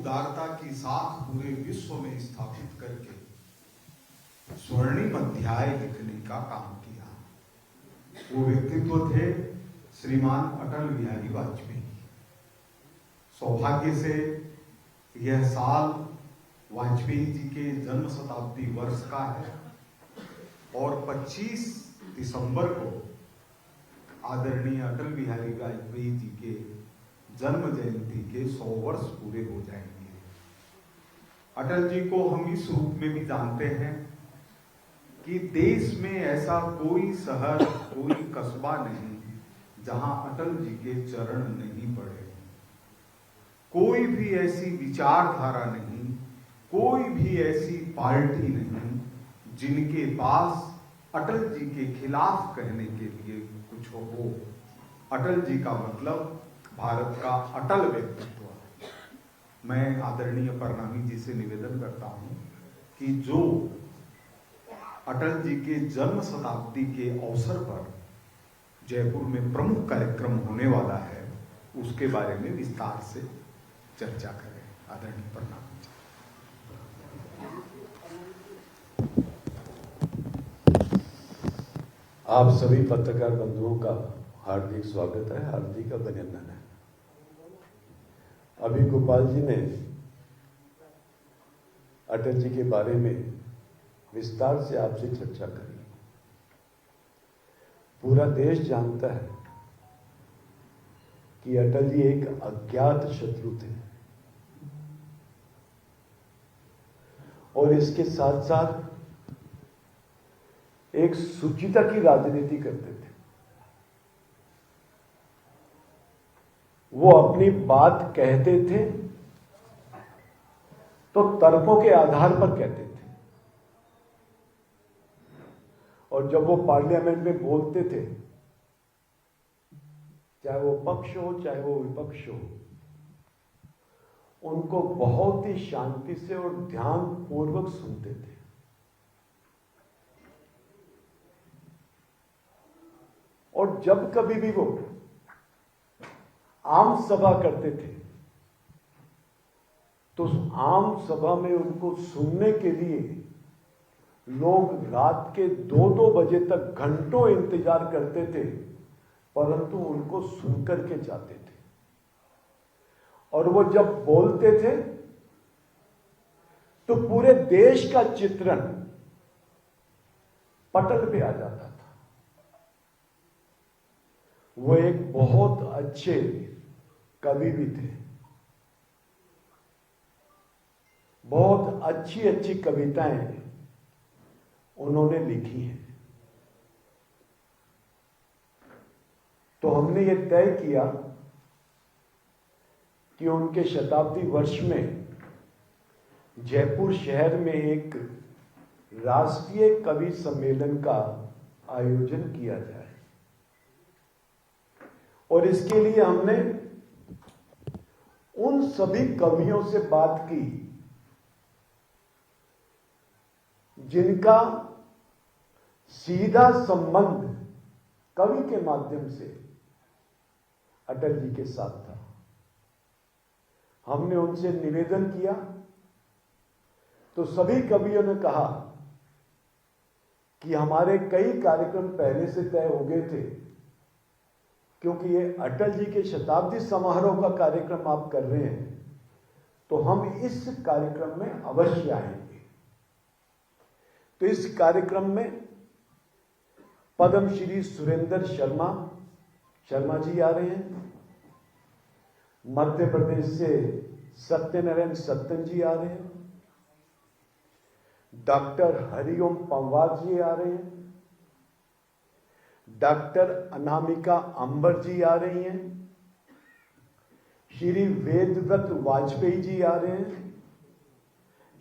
उदारता की साख पूरे विश्व में स्थापित करके स्वर्णिम अध्याय लिखने का काम किया। वो व्यक्तित्व थे श्रीमान अटल बिहारी वाजपेयी। सौभाग्य से यह साल वाजपेयी जी के जन्म शताब्दी वर्ष का है और 25 दिसंबर को आदरणीय अटल बिहारी वाजपेयी जी के जन्म जयंती के 100 वर्ष पूरे हो जाएंगे। अटल जी को हम इस रूप में भी जानते हैं कि देश में ऐसा कोई शहर, कोई कस्बा नहीं जहां अटल जी के चरण नहीं पड़े। कोई भी ऐसी विचारधारा नहीं, कोई भी ऐसी पार्टी नहीं जिनके पास अटल जी के खिलाफ कहने के लिए कुछ हो। अटल जी का मतलब भारत का अटल व्यक्तित्व। मैं आदरणीय प्रणामी जी से निवेदन करता हूं कि जो अटल जी के जन्म शताब्दी के अवसर पर जयपुर में प्रमुख कार्यक्रम होने वाला है, उसके बारे में विस्तार से चर्चा करें। आदरणीय प्रणामी जी। आप सभी पत्रकार बंधुओं का हार्दिक स्वागत है, हार्दिक अभिनंदन है। अभी गोपाल जी ने अटल जी के बारे में विस्तार से आपसे चर्चा करी। पूरा देश जानता है कि अटल जी एक अज्ञात शत्रु थे और इसके साथ साथ एक सुचिता की राजनीति करते थे। वो अपनी बात कहते थे तो तर्कों के आधार पर कहते थे और जब वो पार्लियामेंट में बोलते थे, चाहे वो पक्ष हो चाहे वो विपक्ष हो, उनको बहुत ही शांति से और ध्यानपूर्वक सुनते थे। और जब कभी भी वो आम सभा करते थे तो उस आम सभा में उनको सुनने के लिए लोग रात के 2-2 बजे तक घंटों इंतजार करते थे, परंतु उनको सुनकर के जाते थे। और वो जब बोलते थे तो पूरे देश का चित्रण पटल पे आ जाता था। वो एक बहुत अच्छे कवि भी थे। बहुत अच्छी अच्छी कविताएं उन्होंने लिखी हैं। तो हमने ये तय किया कि उनके शताब्दी वर्ष में जयपुर शहर में एक राष्ट्रीय कवि सम्मेलन का आयोजन किया जाए। और इसके लिए हमने उन सभी कवियों से बात की जिनका सीधा संबंध कवि के माध्यम से अटल जी के साथ था। हमने उनसे निवेदन किया तो सभी कवियों ने कहा कि हमारे कई कार्यक्रम पहले से तय हो गए थे, क्योंकि ये अटल जी के शताब्दी समारोह का कार्यक्रम आप कर रहे हैं, तो हम इस कार्यक्रम में अवश्य आएंगे। तो इस कार्यक्रम में पद्मश्री सुरेंद्र शर्मा जी आ रहे हैं, मध्य प्रदेश से सत्यनारायण सत्तन जी आ रहे हैं, डॉक्टर हरिओम पंवार जी आ रहे हैं, डॉक्टर अनामिका अंबर जी आ रही हैं, श्री वेदव्रत वाजपेयी जी आ रहे हैं,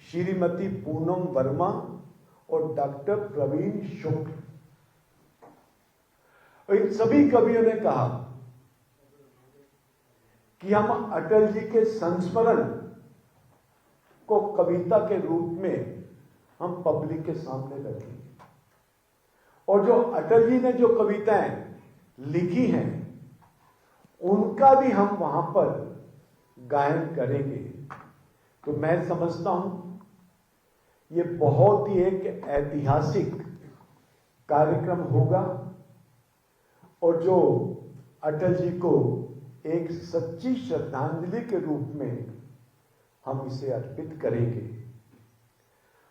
श्रीमती पूनम वर्मा और डॉक्टर प्रवीण शुक्ल। इन सभी कवियों ने कहा कि हम अटल जी के संस्मरण को कविता के रूप में हम पब्लिक के सामने रखेंगे और जो अटल जी ने जो कविताएं लिखी हैं उनका भी हम वहां पर गायन करेंगे। तो मैं समझता हूं ये बहुत ही एक ऐतिहासिक कार्यक्रम होगा और जो अटल जी को एक सच्ची श्रद्धांजलि के रूप में हम इसे अर्पित करेंगे।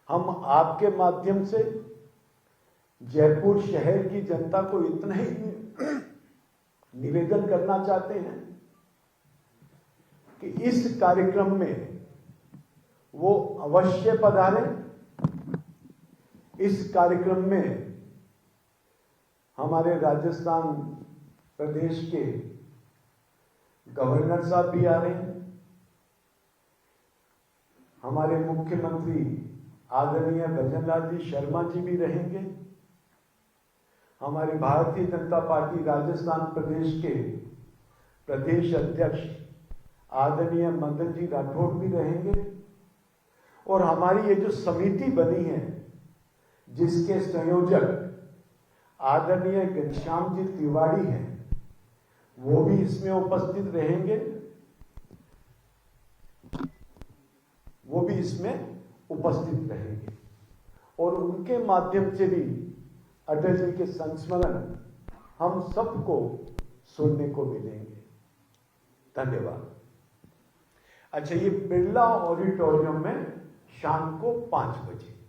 हम आपके माध्यम से जयपुर शहर की जनता को इतना ही निवेदन करना चाहते हैं कि इस कार्यक्रम में वो अवश्य पधारें। इस कार्यक्रम में हमारे राजस्थान प्रदेश के गवर्नर साहब भी आ रहे हैं, हमारे मुख्यमंत्री आदरणीय भजनलाल जी शर्मा जी भी रहेंगे, हमारे भारतीय जनता पार्टी राजस्थान प्रदेश के प्रदेश अध्यक्ष आदरणीय मदन जी राठौड़ भी रहेंगे और हमारी ये जो समिति बनी है जिसके संयोजक आदरणीय घनश्याम जी तिवारी हैं वो भी इसमें उपस्थित रहेंगे, वो भी इसमें उपस्थित रहेंगे और उनके माध्यम से भी अटल जी के संस्मरण हम सबको सुनने को मिलेंगे। धन्यवाद। अच्छा, ये बिरला ऑडिटोरियम में शाम को 5 बजे।